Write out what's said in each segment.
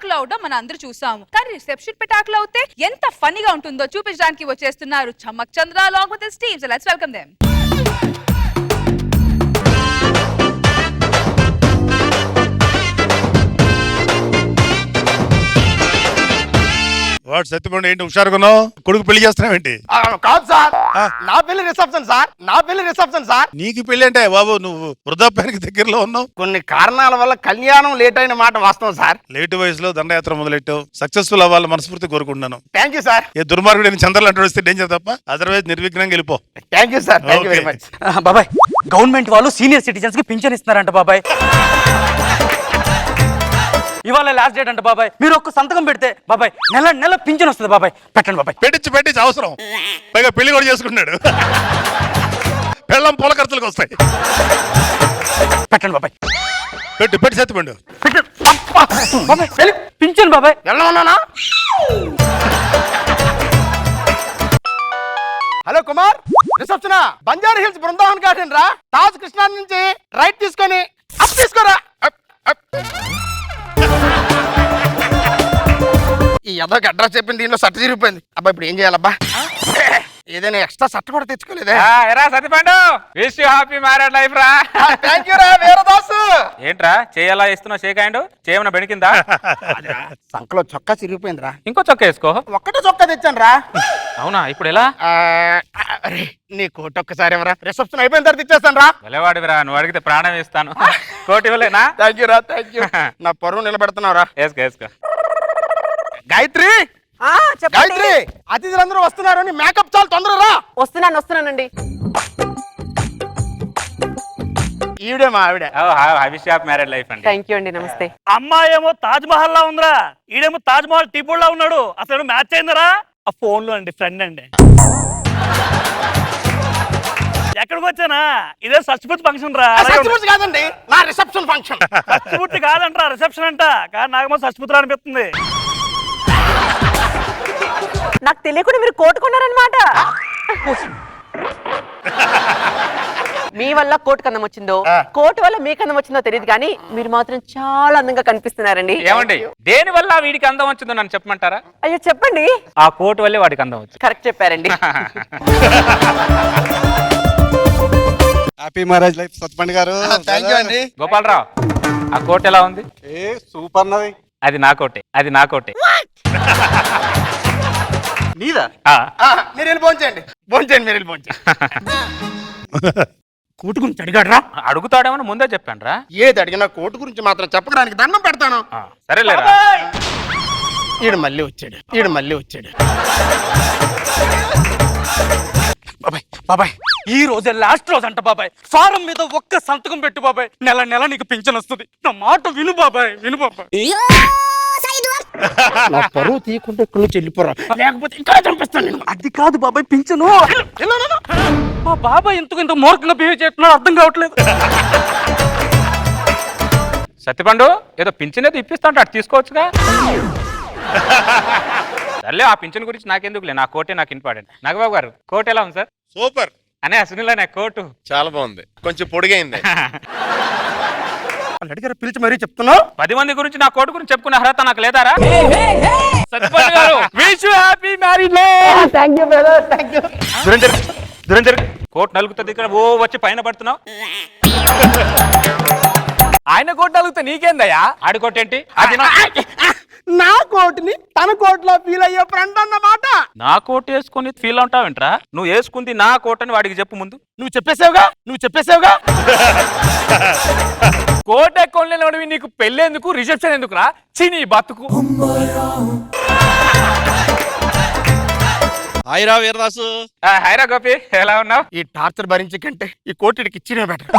పెటాకులు అవడం మనం అందరూ చూసాము. కానీ రిసెప్షన్ పెటాకులు అవుతే ఎంత ఫన్నీగా ఉంటుందో చూపించడానికి వచ్చేస్తున్నారు చమ్మక్ చంద్ర along with his team. So let's welcome them. వాడు సత్యపండు ఏంటి హుషారుకున్నావు? కొడుకు పెళ్లి చేస్తున్నావేంటి? కాదు సార్, నా పెళ్లి రిసెప్షన్ సార్, నా పెళ్లి రిసెప్షన్ సార్. నీకు పెళ్లి అంటే బాబు నువ్వు వృద్ధాప్యానికి దగ్గరలో ఉన్నావు. కొన్ని కారణాల వల్ల కళ్యాణం లేట్ అయిన మాట వాస్తవం సార్. లేటు వయసులో దండయాత్ర మొదలెట్టావు. సక్సెస్ఫుల్ అవ్వాలని మనస్ఫూర్తి కోరుకుంటున్నాను. Thank you sir. ఏ దుర్మార్గుడు చంద్రలు అంటూ వస్తే డేంజర్ తప్ప అదర్వైజ్ నిర్విఘ్నంగా వెళ్ళిపో. Thank you sir, thank you very much. బాబాయ్, గవర్నమెంట్ వాళ్ళు సీనియర్ సిటిజన్స్ కి పింఛన్ ఇస్తున్నారంట బాబాయ్. ఇవాళ లాస్ట్ డేట్ అంట బాబాయ్. మీరు ఒక్క సంతకం పెడితే బాబాయ్ నెల నెల పింఛన్ వస్తుంది బాబాయ్. పెట్టండి బాబాయ్. పెట్టించి అవసరం. పైగా పెళ్లి కూడా చేసుకుంటున్నాడు. పెళ్ళం పూల ఖర్చులకు వస్తాయి. పెట్టండి బాబాయ్. పెట్టి సత్యపండు బాబాయ్ పింఛన్ బాబాయ్. వెళ్ళమన్నానా? Hello Kumar, reception Banjara Hills Brindavan garden రా. తాజ్ కృష్ణా నుంచి రైట్ తీసుకొని అప్ తీసుకోరా. ఈ అదొక అడ్రస్ చెప్పింది, దీనిలో సట్ట చిరిగిపోయింది. అబ్బా ఇప్పుడు ఏం చేయాలబ్బా? ఏదైనా ఎక్స్ట్రా సట్ట కూడా తెచ్చుకోలేదే. Satyapandu, wish you happy married life రా. థ్యాంక్ యూ రా వీరదాసు. ఏంట్రా చేయాలా ఇస్తున్నావు? షేక్ హ్యాండ్ చేయమన్నా బెణికిందా? సంకలో చొక్కా చిరిగిపోయిందిరా. ఇంకో చొక్క వేసుకో. ఒక్కటే చొక్కా తెచ్చాను రా. అవునా, ఇప్పుడు ఎలా? అరే నీ కోట్ ఒక్కసారి ఎవరా? రిసెప్షన్ అయిపోయిన తర్వాత ఇచ్చేస్తాను రా. వెలవాడివిరా, నువ్వు అడిగితే ప్రాణం ఇస్తాను. కోటి ఇవ్వలేనా? థ్యాంక్ యూ రా, థ్యాంక్ యూ. నా పరువు నిలబెడుతున్నావు రా. వేసుకో. గాయత్రి, గాయత్రి, అతిథులందరూ వస్తున్నారు. నీ మేకప్ చాలా తొందరరా. వస్తున్నానండి. ఈవిడే మా ఆవిడ. విష్ హ్యాపీ మ్యారేడ్ లైఫ్ అండి. థ్యాంక్ యూ అండి, నమస్తే. అమ్మాయి ఏమో తాజ్ మహల్ లా ఉందిరా, ఈడేమో తాజ్ మహల్ టీపుల్ లా ఉన్నాడు. అసలు మ్యాచ్ అయిందరా? ఆ ఫోన్ లో అండి, ఫ్రెండ్ అండి. ఎక్కడికి వచ్చానా? ఇదే షష్ఠపూర్తి ఫంక్షన్ రా. షష్ఠపూర్తి కాదండి, నా రిసెప్షన్ ఫంక్షన్. షష్ఠపూర్తి కాదంటారా, రిసెప్షన్ అంట. కానీ నాకేమో షష్ఠపూర్తి అనిపిస్తుంది. నాకు తెలియకుండా మీరు కోట్ కొన్నారనమాట. మీ వల్ల కోట్ కన్నం వచ్చిందో, కోట్ వల్ల మీ కన్నం వచ్చిందో తెలియదు, కానీ మీరు మాత్రం చాలా అందంగా కనిపిస్తున్నారండి. ఏమండి, దేని వల్ల వీడికి అందం వచ్చిందో నన్ను చెప్పమంటారా? అయ్యో చెప్పండి. ఆ కోట్ వల్లే వాడికి అందం వచ్చింది. కరెక్ట్ చెప్పారండి. హ్యాపీ మ్యారేజ్ లైఫ్ సత్పండి గారు. థ్యాంక్ యూ అండి. గోపాలరావు, ఆ కోట్ ఎలా ఉంది? సూపర్ నది. అది నా కోటే. నీదా? మీరు వెళ్ళి భోంచేయండి, మీరు వెళ్ళి భోంచేయండి. కోటు గురించి అడిగాడు రా. అడుగుతాడేమో ముందే చెప్పాను రా. ఏది అడిగినా కోటు గురించి మాత్రం చెప్పడానికి దండం పెడతాను. సరేలేరా. ఈడు మళ్ళీ వచ్చాడు. బాబాయ్ బాబాయ్, ఈ రోజే లాస్ట్ రోజు అంట బాబాయ్. ఫారం మీద ఒక్క సంతకం పెట్టు బాబాయ్. నెల నెల నీకు పింఛన్ వస్తుంది. నా మాట విను బాబాయ్. నా పరువు తీయకుంటే ఇక్కడ నుంచి వెళ్ళిపోరా, లేకపోతే ఇంకా చంపిస్తాను నేను. అది కాదు బాబాయ్, పింఛను. మా బాబాయ్ ఇంత మూర్ఖంగా బిహేవ్ చేస్తున్నాడు, అర్థం కావట్లేదు. సత్యపండు, ఏదో పింఛన్ ఏదో ఇప్పిస్తా అటు తీసుకోవచ్చుగా. సర్లే, ఆ పింఛన్ గురించి నాకెందుకులే. నా కోటే నాకు ఇంపార్టెంట్. నాగబాబు గారు, కోట్ ఎలా ఉంది సార్? సూపర్. అనే సునీల్ అనే కోటు చాలా బాగుంది, కొంచెం పొడిగైంది. అడిగారు పిలిచి మరీ చెప్తున్నావు. 10 మంది గురించి నా కోటు గురించి చెప్పుకునే అర్హత నాకు లేదారా? సత్యపండు గారు, wish you happy marriage life. Thank you brother, thank you. దూరం జరుగు. కోట్ నలుగుతుంది ఇక్కడ. ఓ వచ్చి పైన పడుతున్నావు. ఆయన కోట్ నలుగుతా నీకేందయ్యా? ఆడి కోట్ ఏంటి? అది నా కోట్ని తన కోట్లో ఫీల్ అయ్యే ఫ్రెండ్ అన్నమాట. నా కోట్ వేసుకుని ఫీల్ అవుతావేంట్రా? నువ్వు వేసుకుంది నా కోట్ అని వాడికి చెప్పు ముందు. నువ్వు చెప్పేసావుగా. కోట్ ఎక్కువ నీకు పెళ్ళేందుకు, రిసెప్షన్ ఎందుకురా? చిని బతుకు. హాయిరా వీరదాసు. హైరా గోపి, ఎలా ఉన్నావు? ఈ టార్చర్ భరించే కంటే ఈ కోటికి ఇచ్చినే బెటర్.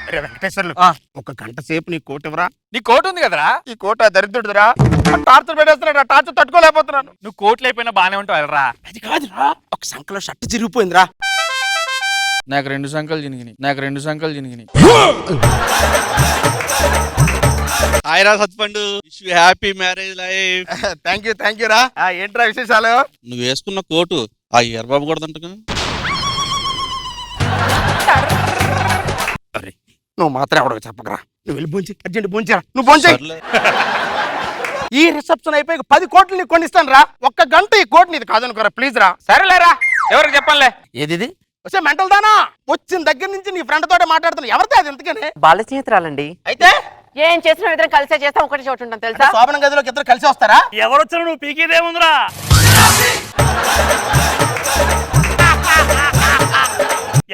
అరే వెంకటేశ్వర్లు, ఒక గంట సేపు నీ కోట్ ఇవ్వరా? నీ కోట్ ఉంది కదరా? ఈ కోట దరిద్రుడురా, టార్చర్ పెట్టేస్తున్నాడు. ఆ టార్చర్ తట్టుకోలేకపోతున్నాను. నువ్వు కోట్లు అయిపోయినా బానే ఉంటావు వెళ్ళరా. అది కాదురా, ఒక సంఖలో షర్ట్ చిరిగిపోయిందిరా. నాకు 2 సంకలు జినిగినాయి. హాయిరా Satpandu, wish you happy marriage life. Thank you రా. ఏంట్రా విశేషాలు? నువ్వు వేసుకున్న కోటు ఆ ఎర్రబాబు కూడా అంట. నువ్వు మాత్రం ఎవడో చెప్పకరా. నువ్వు వెళ్ళి భోంచి, అర్జెంట్ భోంచేరా. నువ్వు భోంచే. ఈ రిసెప్షన్ అయిపోయి 10 కోట్లు నీకు కొనిస్తాను రా. ఒక్క గంట ఈ కోట్ నీది కాదనుకోరా ప్లీజ్ రా. సరేలేరా, ఎవరికి చెప్పంలే. ఏది వస్తే మెంటల్ దానా వచ్చిన దగ్గర నుంచి నీ ఫ్రెండ్ తోటే మాట్లాడుతున్నా. ఎవరితే అది ఎందుకని? బాల స్నేహితురాలండి. అయితే ఏం చేసినా ఇద్దరం కలిసే చేస్తాం, ఒకటి చోటు ఉంటాం తెలుసా. శోభన గదిలోకి ఇద్దరు కలిసి వస్తారా? ఎవరు వచ్చారు నువ్వు పీకేదేముందిరా?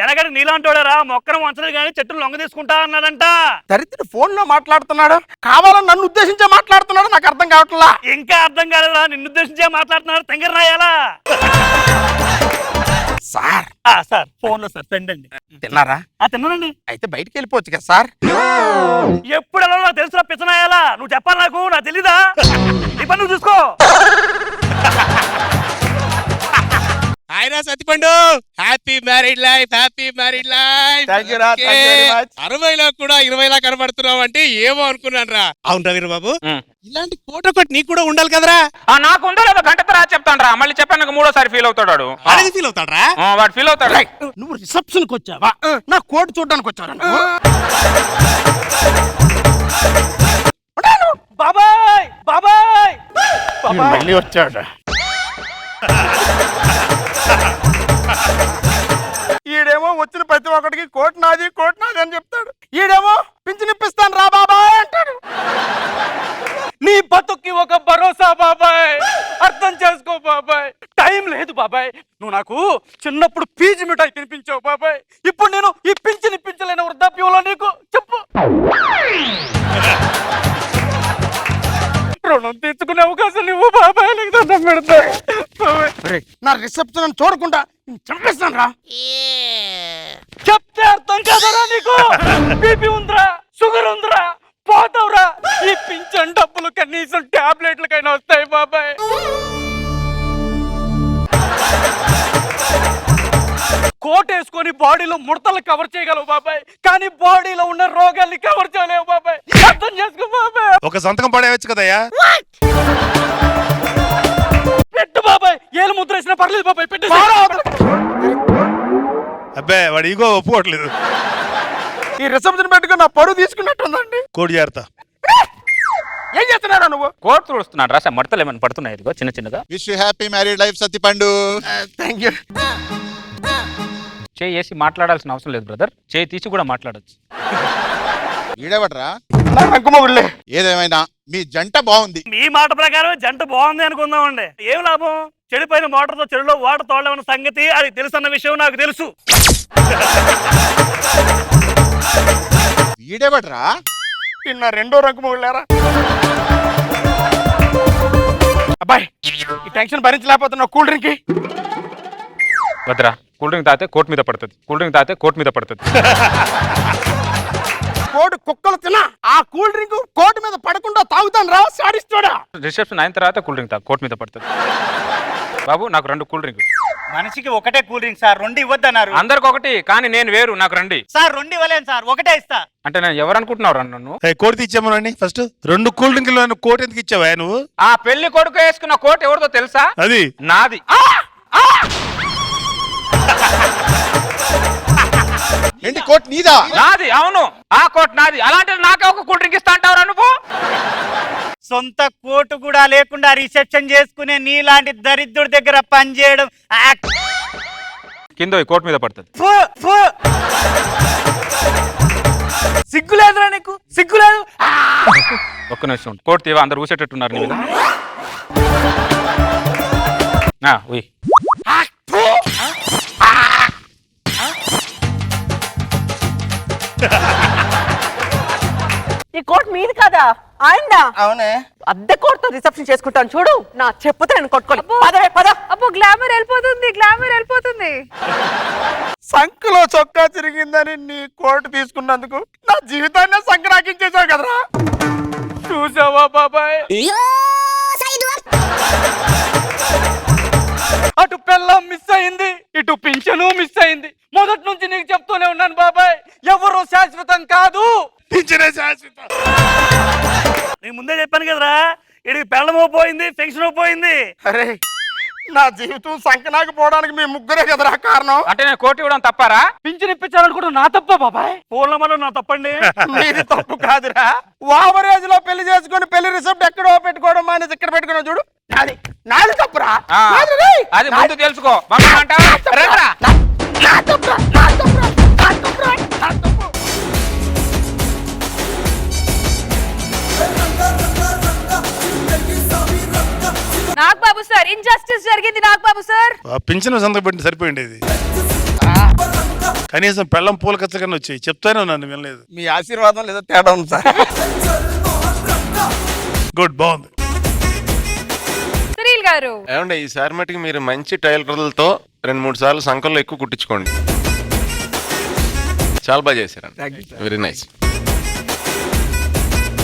ఎనగడి నీలాంటోడరా మొక్కను వంచలేదు కానీ చెట్టును లొంగ తీసుకుంటా అన్నాడంట. దరిద్రుడు ఫోన్ లో మాట్లాడుతున్నాడు, కావాలని నన్ను ఉద్దేశించే మాట్లాడుతున్నాడు. నాకు అర్థం కావట్లా. ఇంకా అర్థం కాలేదురా, నిన్ను ఉద్దేశించే మాట్లాడుతున్నారు. తెంగర రాయాలా సార్? సార్ ఫోన్ లో సార్ ఫ్రెండ్ అండి. తిన్నారా? తిన్నానండి. అయితే బయటికి వెళ్ళిపోవచ్చు కదా సార్. ఎప్పుడు ఎలా నాకు తెలుసురా పిచ్చనాయాలా? నువ్వు చెప్పాలి, నాకు తెలీదా? ఈ పని నువ్వు చూసుకో. ఆయరా Sattipandu, happy married life, happy married life. Thank you రా, thank you very much. 60లో కూడా 20లా కనబడుతున్నావు అంటే ఏమో అనుకున్నాను రా. అవును రవీర బాబు, ఇలాంటి కోట ఒకటి నీకు కూడా ఉండాలి కదరా. నాకు ఉందో లేదో గంట తర్వాత చెప్తాను రా. మళ్ళీ చెప్పాను మూడోసారి ఫీల్ అవుతాడు వాడు. అనేది ఫీల్ అవుతాడరా? వాడు ఫీల్ అవుతాడు. నువ్వు రిసెప్షన్ కి వచ్చావా? నా కోట్ చూడడానికి వచ్చావా? బాబాయ్ బాబాయ్ మళ్ళీ వచ్చాడు. ఈడేమో వచ్చిన ప్రతి ఒక్కడికి కోట్ నాది అని చెప్తాడు. ఈడేమో పింఛనిప్పిస్తాను రా బాబాయ్ అంటాడు. నీ బతుక్కి ఒక భరోసా బాబాయ్, అర్థం చేసుకో బాబాయ్. టైం లేదు బాబాయ్. నువ్వు నాకు చిన్నప్పుడు పీజి మిఠాయి తినిపించావు బాబాయ్. ఇప్పుడు నేను ఈ పింఛనిప్పించలేని వృద్ధాప్యంలో నీకు చెప్పు రుణం తీర్చుకునే అవకాశం నువ్వు బాబాయ్. నీకు దండం పెడతా బాబాయ్. నా రిసెప్షన్ చంపేస్తాను చంపేస్తాను రా. చెప్తే అర్థం కాదరా నీకు? బీపీ ఉందిరా, షుగర్ ఉందిరా, పోతావురా. ఈ పింఛన్ డబ్బులు కనీసం టాబ్లెట్లకైనా వస్తాయి బాబాయ్. కోట్ వేసుకొని బాడీలో ముడతలు కవర్ చేయగలవు బాబాయ్, కానీ బాడీలో ఉన్న రోగాల్ని కవర్ చేయలేవు బాబాయ్. అర్థం చేసుకో బాబాయ్. ఒక సంతకం పడేయచ్చు కదయ్యా. పెట్టు బాబాయ్, ఏలు ముద్ర వేసినా పర్లేదు బాబాయ్, పెట్టు. అబ్బే వాడు ఈగో ఒప్పుకోవట్లేదు. ఈ రిసెప్షన్ పెట్టుకుని నా పరువు తీసుకున్నట్టుందండి. కోడి జాగ్రత్త. ఏం చేస్తున్నారా నువ్వు? కోట్ తుడుస్తున్నాడు రా. మడతలు ఏమైనా పడుతున్నాయి ఇదిగో చిన్న చిన్నగా. Wish you happy married life Sattipandu. Thank you. చేయి వేసి మాట్లాడాల్సిన అవసరం లేదు బ్రదర్, చేయి తీసి కూడా మాట్లాడచ్చు. ఈడవట్రా? నా అంకుమగుళ్ళే. ఏదేమైనా మీ జంట బాగుంది. మీ మాట ప్రకారం జంట బాగుంది అనుకుందామండి. ఏం లాభం? చెడిపోయిన మోటార్తో చెడులో వాటర్ తోడలేమన్న సంగతి అది తెలుసన్న విషయం నాకు తెలుసు. ఈడేవట్రా? నిన్న రెండో రంగు మొగుళ్ళారా? అబ్బాయి ఈ టెన్షన్ భరించలేకపోతున్నా. కూల్ డ్రింక్ వద్దురా, కూల్ డ్రింక్ తాగితే కోట్ మీద పడుతుంది. కూల్ డ్రింక్ తాగితే కోట్ మీద పడుతుంది. కోడి కుక్కలు తిన్నా ఆ కూల్ డ్రింక్ కోట్ మీద పడకుండా తాగుతాను రా. సాడిస్తాడా? రిసెప్షన్ అయిన తర్వాత కూల్ డ్రింక్ తాగు, కోట్ మీద పడుతుంది. బాబు నాకు 2 కూల్ డ్రింక్. మనిషికి ఒకటే కూల్ డ్రింక్ సార్, 2 ఇవ్వద్దన్నారు. అందరికి ఒకటి, కానీ నేను వేరు, నాకు రండి సార్ 2 ఇవ్వలేను సార్, ఒకటే ఇస్తా. అంటే నేను ఎవరు అనుకుంటున్నావు నన్ను? కోడి ఇచ్చామనండి ఫస్ట్. 2 కూల్ డ్రింకులు కోట్ ఎందుకు ఇచ్చావా నువ్వు? ఆ పెళ్లి కొడుకు వేసుకున్న కోట్ ఎవరితో తెలుసా? అది నాది. ఏంటి కోట్ నీదా? నాది, అవును. ఆ కోట్ నాది. అలాంటి నాకే ఒక కూల్ డ్రింక్ ఇస్తా అంటావురా నువ్వు? సొంత కోటు కూడా లేకుండా రిసెప్షన్ చేసుకునే నీలాంటి దరిద్రుడి దగ్గర పనిచేయడం కింద ఈ కోట్ మీద పడుతుంది. సిగ్గులేదురా నీకు? సిగ్గులేదు? ఒక్క నిమిషం ఉండు. కోట్ తీవా, అందరు ఊసేటట్టున్నారు నీ మీద. ఉయ్. ఈ కోట్ మీది కదా ఆయనదా? అవునే. అద్దె కోట్తో రిసెప్షన్ చేసుకుంటాను చూడు. నా చెప్పుతో నేను కొట్టుకోను. పద. అబ్బో గ్లామర్ వెళ్ళిపోతుంది. సంఖలో చొక్కా తిరిగిందని నీ కోట్ తీసుకున్నందుకు నా జీవితాన్ని సంక్రాకించేసావు కదరా. చూసావా బాబాయ్? అటు పెళ్ళం మిస్ అయింది, ఇటు పింఛను మిస్ అయింది. మొదటి నుంచి నీకు చెప్తూనే ఉన్నాను బాబాయ్, ఎవరు శాశ్వతం కాదు. నేను ముందే చెప్పాను కదరా, ఇడికి పెళ్ళమో పోయింది, పెన్షన్ పోయింది. అరే నా జీవితం సంకనాకి పోవడానికి మీ ముగ్గురే కదరా కారణం. అంటే నేను కోట్ ఇవ్వడం తప్పారా? పింఛన్ ఇప్పించాలనుకుంటే నా తప్ప బాబాయ్. ఫోన్ల మాట నా తప్పండి. మీది తప్పు కాదురా. ఓవరేజ్ లో పెళ్లి చేసుకుని పెళ్లి రిసెప్ట్ ఎక్కడో పెట్టుకోవడం అనేసి ఇక్కడ పెట్టుకున్నావు చూడు, నాది తప్పురా. ఆ, నాది రేయ్. అది ముందు తెలుసుకో మమ్మల్ని అంటావా? రండ్రా. నా తప్పురా, నా తప్పురా, నా తప్పురా, నా తప్పు. నాగబాబు సార్, ఇన్జస్టిస్ జరిగింది నాగబాబు సార్. ఆ పింఛను సంతకం పెట్టి సరిపోయింది ఇది. కనీసం పెళ్ళం పూల కచ్చ కన్నా వచ్చాయి, చెప్తానే నన్ను వినలేదు. మీ ఆశీర్వాదం లేదా తేడా ఉంది సార్. గుడ్, బాగుంది. సునీల్ గారు, ఏమండి ఈసారి మటుకు మీరు మంచి టైలర్లతో 2-3 సార్లు సంకల్లో ఎక్కువ కుట్టించుకోండి. చాలా బాగా చేశారండి. Very nice.